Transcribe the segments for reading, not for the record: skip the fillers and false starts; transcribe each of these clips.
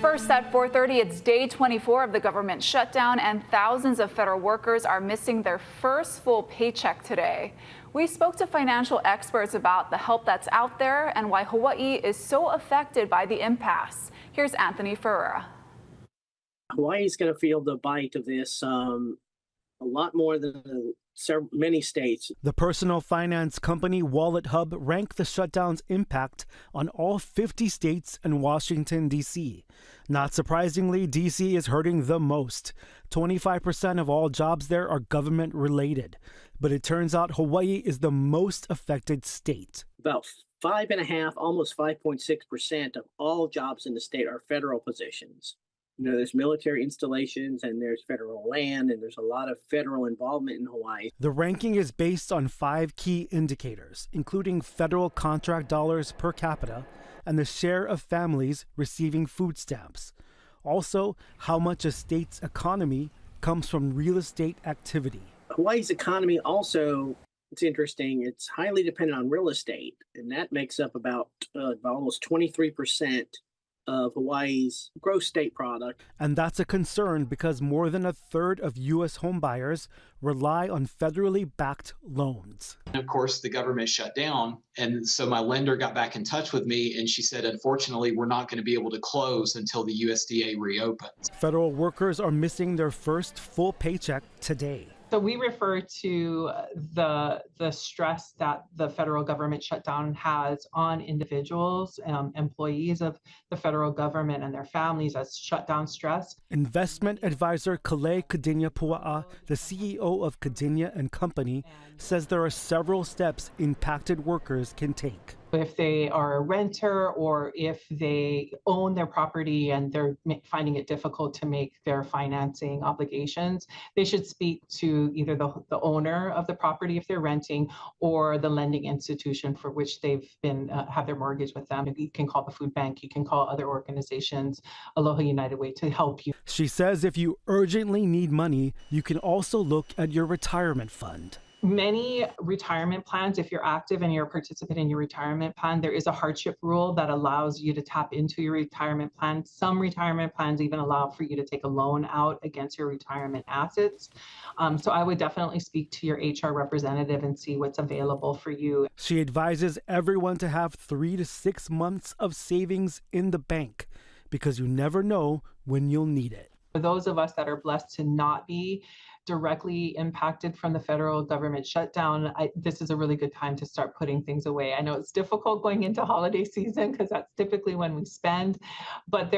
First at 4:30, it's day 24 of the government shutdown, and thousands of federal workers are missing their first full paycheck today. We spoke to financial experts about the help that's out there and why Hawaii is so affected by the impasse. Here's Anthony Ferreira. Hawaii's going to feel the bite of this a lot more than many states. The personal finance company Wallet Hub ranked the shutdown's impact on all 50 states and Washington, D.C. Not surprisingly, D.C. is hurting the most. 25% of all jobs there are government related. But it turns out Hawaii is the most affected state. About 5.5%, almost 5.6% of all jobs in the state are federal positions. You know, there's military installations and there's federal land and there's a lot of federal involvement in Hawaii. The ranking is based on 5 key indicators, including federal contract dollars per capita and the share of families receiving food stamps. Also, how much a state's economy comes from real estate activity. Hawaii's economy also, it's interesting, it's highly dependent on real estate, and that makes up about almost 23% of Hawaii's gross state product. And that's a concern because more than a third of U.S. homebuyers rely on federally backed loans. Of course, the government shut down. And so my lender got back in touch with me and she said, unfortunately, we're not going to be able to close until the USDA reopens. Federal workers are missing their first full paycheck today. So we refer to the stress that the federal government shutdown has on individuals, employees of the federal government and their families as shutdown stress. Investment advisor Kale Kadinya-Pua'a, the CEO of Kadinya and Company, says there are several steps impacted workers can take. If they are a renter or if they own their property and they're finding it difficult to make their financing obligations, they should speak to either the owner of the property if they're renting or the lending institution for which they've been have their mortgage with them. You can call the food bank, you can call other organizations, Aloha United Way, to help you. She says if you urgently need money, you can also look at your retirement fund. Many retirement plans, if you're active and you're a participant in your retirement plan, there is a hardship rule that allows you to tap into your retirement plan. Some retirement plans even allow for you to take a loan out against your retirement assets. So I would definitely speak to your HR representative and see what's available for you. She advises everyone to have 3 to 6 months of savings in the bank because you never know when you'll need it. For those of us that are blessed to not be directly impacted from the federal government shutdown, this is a really good time to start putting things away. I know it's difficult going into holiday season because that's typically when we spend, but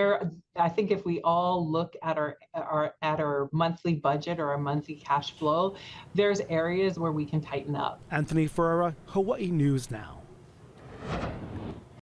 I think if we all look at our monthly budget or our monthly cash flow, there's areas where we can tighten up. Anthony Ferreira, Hawaii News Now.